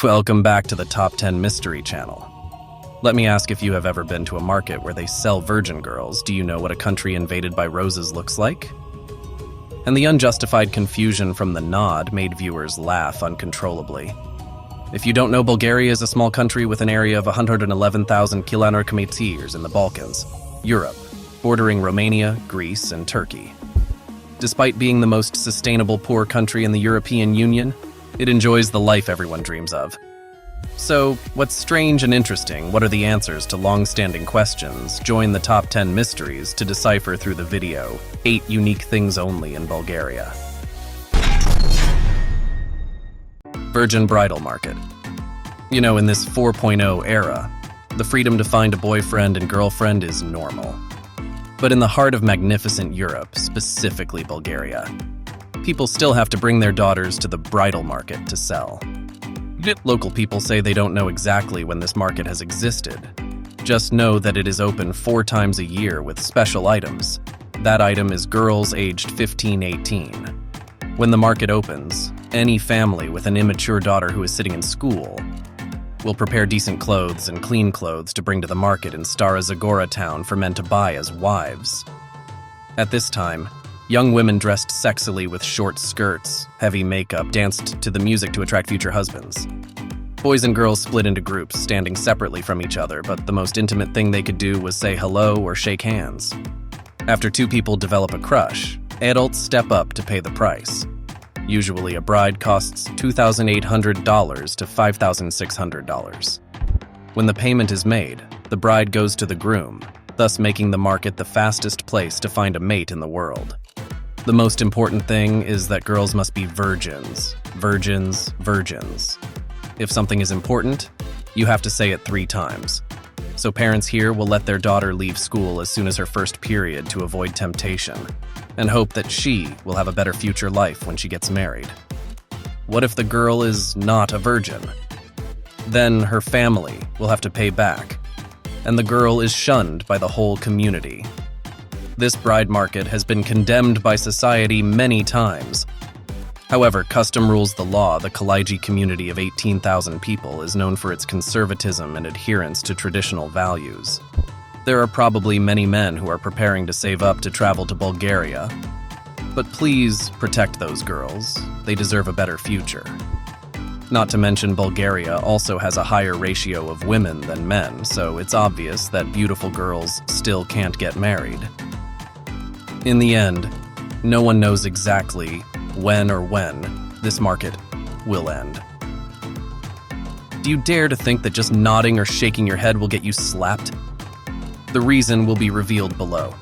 Welcome back to the Top 10 Mystery Channel. Let me ask if you have ever been to a market where they sell virgin girls. Do you know what a country invaded by roses looks like? And the unjustified confusion from the nod made viewers laugh uncontrollably. If you don't know, Bulgaria is a small country with an area of 111,000 kilometers in the Balkans, Europe, bordering Romania, Greece, and Turkey. Despite being the most sustainable poor country in the European Union, it enjoys the life everyone dreams of. So, what's strange and interesting? What are the answers to long-standing questions? Join the Top 10 Mysteries to decipher through the video. 8 unique things only in Bulgaria. Virgin bridal market. You know, in this 4.0 era, the freedom to find a boyfriend and girlfriend is normal. But in the heart of magnificent Europe, specifically Bulgaria, people still have to bring their daughters to the bridal market to sell. Local people say they don't know exactly when this market has existed. Just know that it is open 4 times a year with special items. That item is girls aged 15-18. When the market opens, any family with an immature daughter who is sitting in school will prepare decent clothes and clean clothes to bring to the market in Stara Zagora town for men to buy as wives. At this time, young women dressed sexily with short skirts, heavy makeup, danced to the music to attract future husbands. Boys and girls split into groups, standing separately from each other, but the most intimate thing they could do was say hello or shake hands. After 2 people develop a crush, adults step up to pay the price. Usually, a bride costs $2,800 to $5,600. When the payment is made, the bride goes to the groom, thus making the market the fastest place to find a mate in the world. The most important thing is that girls must be virgins. Virgins, virgins. If something is important, you have to say it 3 times. So parents here will let their daughter leave school as soon as her first period to avoid temptation, and hope that she will have a better future life when she gets married. What if the girl is not a virgin? Then her family will have to pay back, and the girl is shunned by the whole community. This bride market has been condemned by society many times. However, custom rules the law. The Kaliji community of 18,000 people is known for its conservatism and adherence to traditional values. There are probably many men who are preparing to save up to travel to Bulgaria. But please protect those girls. They deserve a better future. Not to mention, Bulgaria also has a higher ratio of women than men, so it's obvious that beautiful girls still can't get married. In the end, no one knows exactly when this market will end. Do you dare to think that just nodding or shaking your head will get you slapped? The reason will be revealed below.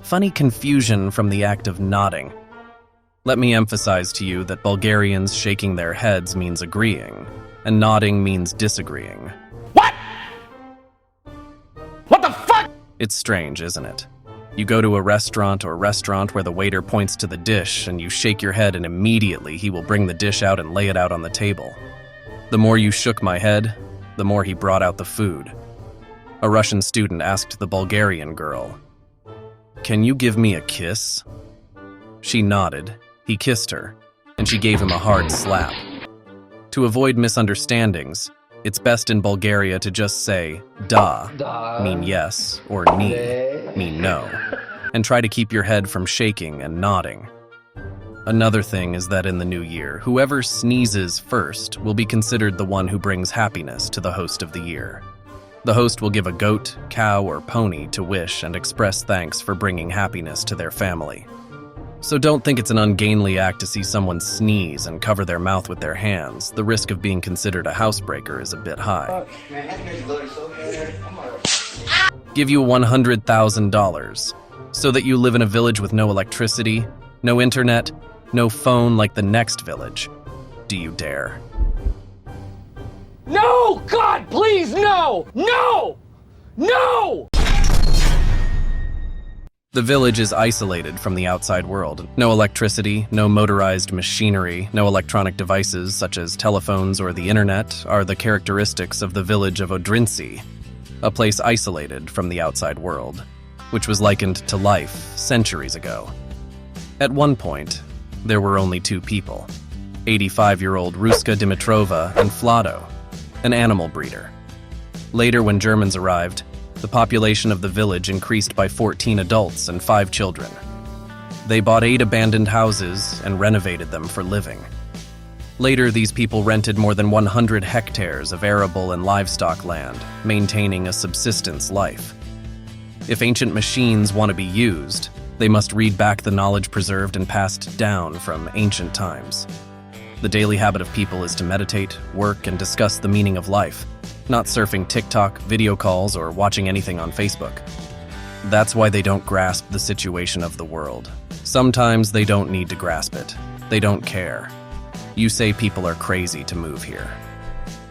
Funny confusion from the act of nodding. Let me emphasize to you that Bulgarians shaking their heads means agreeing, and nodding means disagreeing. What? What the fuck? It's strange, isn't it? You go to a restaurant where the waiter points to the dish and you shake your head and immediately he will bring the dish out and lay it out on the table. The more you shook my head, the more he brought out the food. A Russian student asked the Bulgarian girl, "Can you give me a kiss?" She nodded, he kissed her, and she gave him a hard slap. To avoid misunderstandings, it's best in Bulgaria to just say da, mean yes, or ni, mean no, and try to keep your head from shaking and nodding. Another thing is that in the new year, whoever sneezes first will be considered the one who brings happiness to the host of the year. The host will give a goat, cow, or pony to wish and express thanks for bringing happiness to their family. So don't think it's an ungainly act to see someone sneeze and cover their mouth with their hands. The risk of being considered a housebreaker is a bit high. Give you $100,000 so that you live in a village with no electricity, no internet, no phone like the next village. Do you dare? No! God, please, no! No! No! The village is isolated from the outside world. No electricity, no motorized machinery, no electronic devices such as telephones or the internet are the characteristics of the village of Odrinci, a place isolated from the outside world, which was likened to life centuries ago. At one point, there were only 2 people, 85-year-old Ruska Dimitrova, and Flado, an animal breeder. Later, when Germans arrived, the population of the village increased by 14 adults and 5 children. They bought 8 abandoned houses and renovated them for living. Later, these people rented more than 100 hectares of arable and livestock land, maintaining a subsistence life. If ancient machines want to be used, they must read back the knowledge preserved and passed down from ancient times. The daily habit of people is to meditate, work, and discuss the meaning of life, not surfing TikTok, video calls, or watching anything on Facebook. That's why they don't grasp the situation of the world. Sometimes they don't need to grasp it. They don't care. You say people are crazy to move here.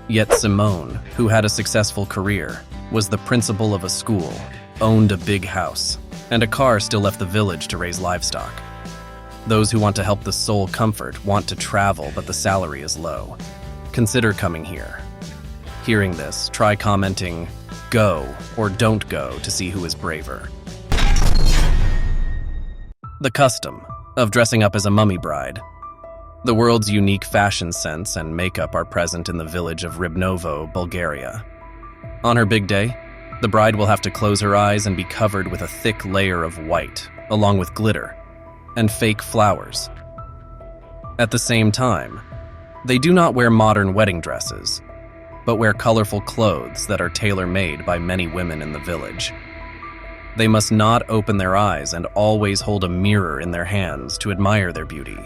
Yet Simone, who had a successful career, was the principal of a school, owned a big house, and a car still left the village to raise livestock. Those who want to help the soul comfort want to travel, but the salary is low. Consider coming here. Hearing this, try commenting, "Go" or "Don't go" to see who is braver. The custom of dressing up as a mummy bride. The world's unique fashion sense and makeup are present in the village of Ribnovo, Bulgaria. On her big day, the bride will have to close her eyes and be covered with a thick layer of white, along with glitter and fake flowers. At the same time, they do not wear modern wedding dresses, but wear colorful clothes that are tailor-made by many women in the village. They must not open their eyes and always hold a mirror in their hands to admire their beauty,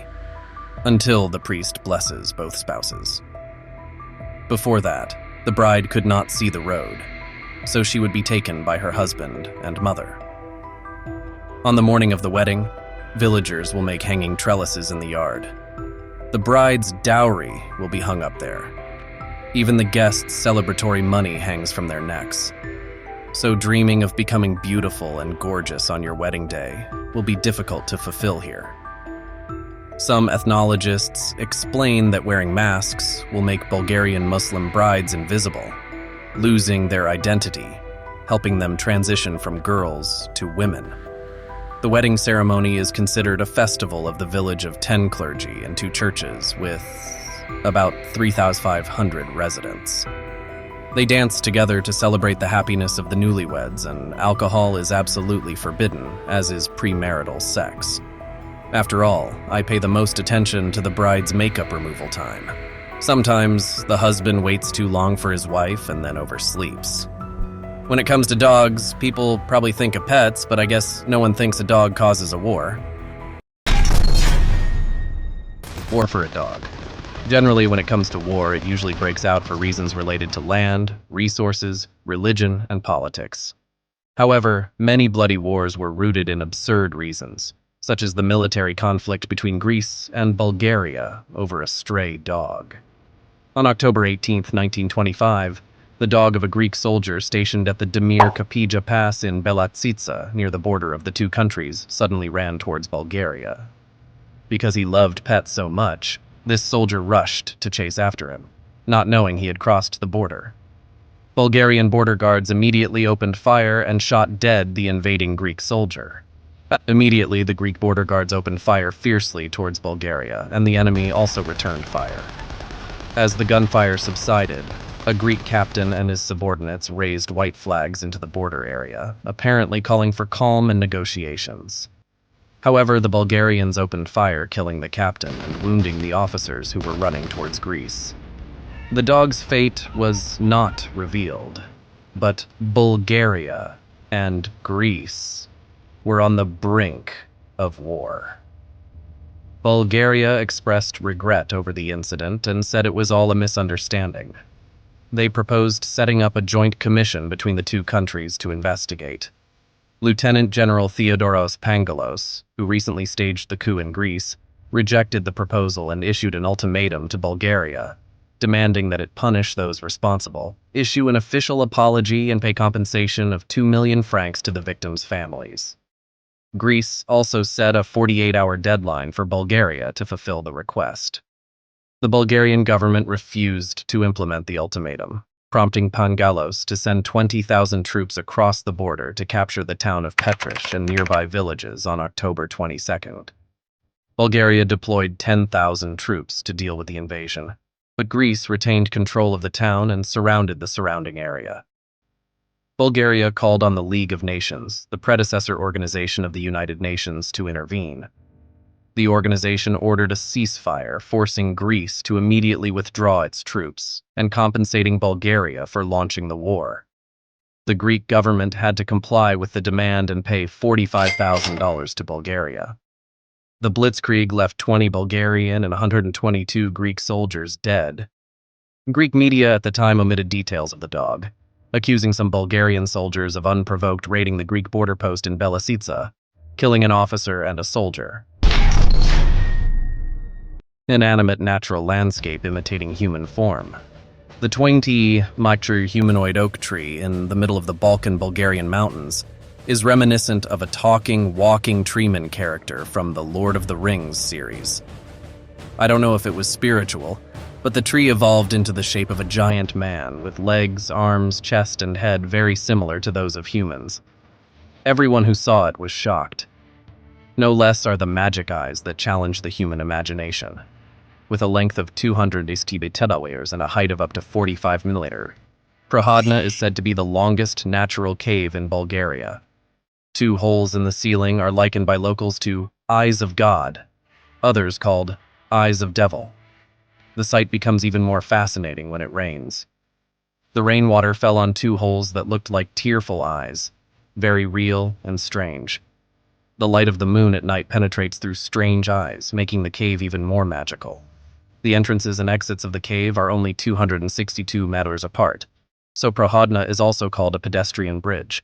until the priest blesses both spouses. Before that, the bride could not see the road, so she would be taken by her husband and mother. On the morning of the wedding, villagers will make hanging trellises in the yard. The bride's dowry will be hung up there. Even the guests' celebratory money hangs from their necks. So dreaming of becoming beautiful and gorgeous on your wedding day will be difficult to fulfill here. Some ethnologists explain that wearing masks will make Bulgarian Muslim brides invisible, losing their identity, helping them transition from girls to women. The wedding ceremony is considered a festival of the village of 10 clergy and 2 churches with about 3,500 residents. They dance together to celebrate the happiness of the newlyweds, and alcohol is absolutely forbidden, as is premarital sex. After all, I pay the most attention to the bride's makeup removal time. Sometimes the husband waits too long for his wife and then oversleeps. When it comes to dogs, people probably think of pets, but I guess no one thinks a dog causes a war. War for a dog. Generally, when it comes to war, it usually breaks out for reasons related to land, resources, religion, and politics. However, many bloody wars were rooted in absurd reasons, such as the military conflict between Greece and Bulgaria over a stray dog. On October 18, 1925, the dog of a Greek soldier stationed at the Demir Kapija Pass in Belatsica, near the border of the 2 countries, suddenly ran towards Bulgaria. Because he loved pets so much, this soldier rushed to chase after him, not knowing he had crossed the border. Bulgarian border guards immediately opened fire and shot dead the invading Greek soldier. Immediately, the Greek border guards opened fire fiercely towards Bulgaria, and the enemy also returned fire. As the gunfire subsided, a Greek captain and his subordinates raised white flags into the border area, apparently calling for calm and negotiations. However, the Bulgarians opened fire, killing the captain and wounding the officers who were running towards Greece. The dog's fate was not revealed, but Bulgaria and Greece were on the brink of war. Bulgaria expressed regret over the incident and said it was all a misunderstanding. They proposed setting up a joint commission between the 2 countries to investigate. Lieutenant General Theodoros Pangalos, who recently staged the coup in Greece, rejected the proposal and issued an ultimatum to Bulgaria, demanding that it punish those responsible, issue an official apology, and pay compensation of 2 million francs to the victims' families. Greece also set a 48-hour deadline for Bulgaria to fulfill the request. The Bulgarian government refused to implement the ultimatum, prompting Pangalos to send 20,000 troops across the border to capture the town of Petrish and nearby villages on October 22nd. Bulgaria deployed 10,000 troops to deal with the invasion, but Greece retained control of the town and surrounded the surrounding area. Bulgaria called on the League of Nations, the predecessor organization of the United Nations, to intervene. The organization ordered a ceasefire, forcing Greece to immediately withdraw its troops and compensating Bulgaria for launching the war. The Greek government had to comply with the demand and pay $45,000 to Bulgaria. The blitzkrieg left 20 Bulgarian and 122 Greek soldiers dead. Greek media at the time omitted details of the dog, accusing some Bulgarian soldiers of unprovoked raiding the Greek border post in Belasica, killing an officer and a soldier. Inanimate natural landscape imitating human form. The 20-meter humanoid oak tree in the middle of the Balkan Bulgarian mountains is reminiscent of a talking, walking treeman character from the Lord of the Rings series. I don't know if it was spiritual, but the tree evolved into the shape of a giant man with legs, arms, chest, and head very similar to those of humans. Everyone who saw it was shocked. No less are the magic eyes that challenge the human imagination. With a length of 200 cm and a height of up to 45 mm, Prohodna is said to be the longest natural cave in Bulgaria. 2 holes in the ceiling are likened by locals to eyes of God, others called eyes of devil. The sight becomes even more fascinating when it rains. The rainwater fell on 2 holes that looked like tearful eyes, very real and strange. The light of the moon at night penetrates through strange eyes, making the cave even more magical. The entrances and exits of the cave are only 262 meters apart, so Prohodna is also called a pedestrian bridge.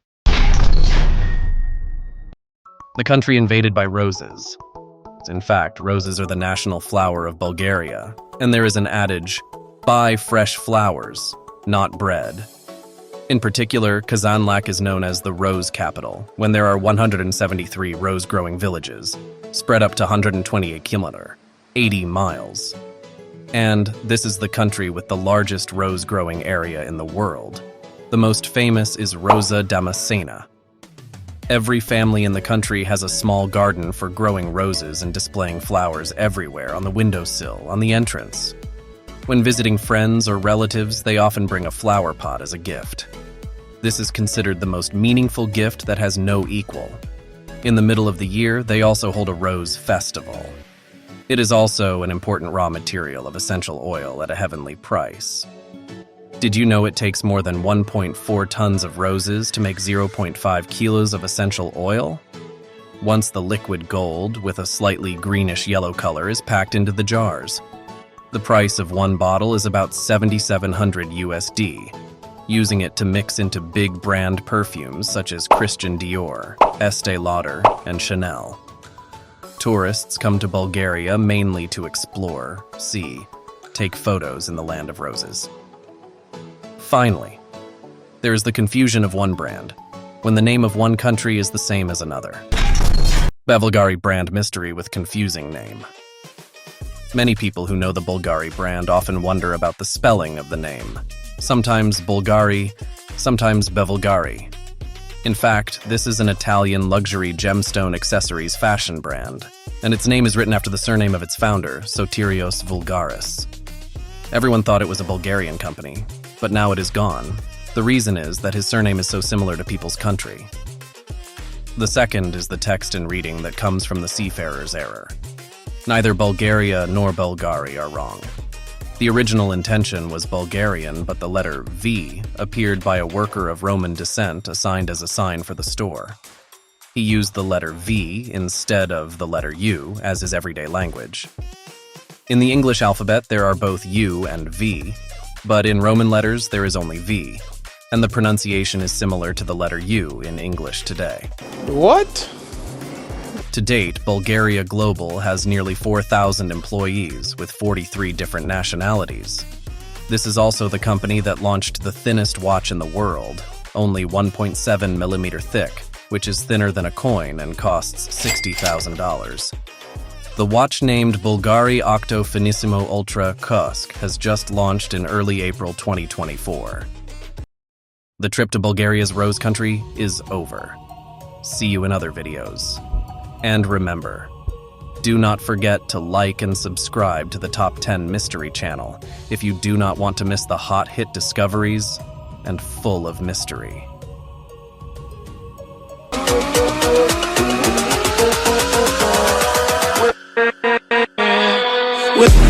The country invaded by roses. In fact, roses are the national flower of Bulgaria, and there is an adage, buy fresh flowers, not bread. In particular, Kazanlak is known as the rose capital, when there are 173 rose-growing villages, spread up to 128 km, 80 miles. And this is the country with the largest rose-growing area in the world. The most famous is Rosa Damascena. Every family in the country has a small garden for growing roses and displaying flowers everywhere, on the windowsill, on the entrance. When visiting friends or relatives, they often bring a flower pot as a gift. This is considered the most meaningful gift that has no equal. In the middle of the year, they also hold a rose festival. It is also an important raw material of essential oil at a heavenly price. Did you know it takes more than 1.4 tons of roses to make 0.5 kilos of essential oil? Once the liquid gold, with a slightly greenish-yellow color, is packed into the jars. The price of 1 bottle is about $7,700 USD, using it to mix into big brand perfumes such as Christian Dior, Estee Lauder, and Chanel. Tourists come to Bulgaria mainly to explore, see, take photos in the land of roses. Finally, there is the confusion of one brand, when the name of one country is the same as another. Bulgari brand mystery with confusing name. Many people who know the Bulgari brand often wonder about the spelling of the name. Sometimes Bulgari, sometimes Bevelgari. In fact, this is an Italian luxury gemstone accessories fashion brand, and its name is written after the surname of its founder, Sotirios Vulgaris. Everyone thought it was a Bulgarian company, but now it is gone. The reason is that his surname is so similar to people's country. The second is the text and reading that comes from the seafarer's error. Neither Bulgaria nor Bulgari are wrong. The original intention was Bulgarian, but the letter V appeared by a worker of Roman descent assigned as a sign for the store. He used the letter V instead of the letter U as his everyday language. In the English alphabet, there are both U and V, but in Roman letters, there is only V, and the pronunciation is similar to the letter U in English today. What? To date, Bulgaria Global has nearly 4,000 employees with 43 different nationalities. This is also the company that launched the thinnest watch in the world, only 1.7 millimeter thick, which is thinner than a coin and costs $60,000. The watch named Bulgari Octo Finissimo Ultra Kosk has just launched in early April 2024. The trip to Bulgaria's Rose Country is over. See you in other videos. And remember, Do not forget to like and subscribe to the Top 10 Mystery channel if you do not want to miss the hot hit discoveries and full of mystery. With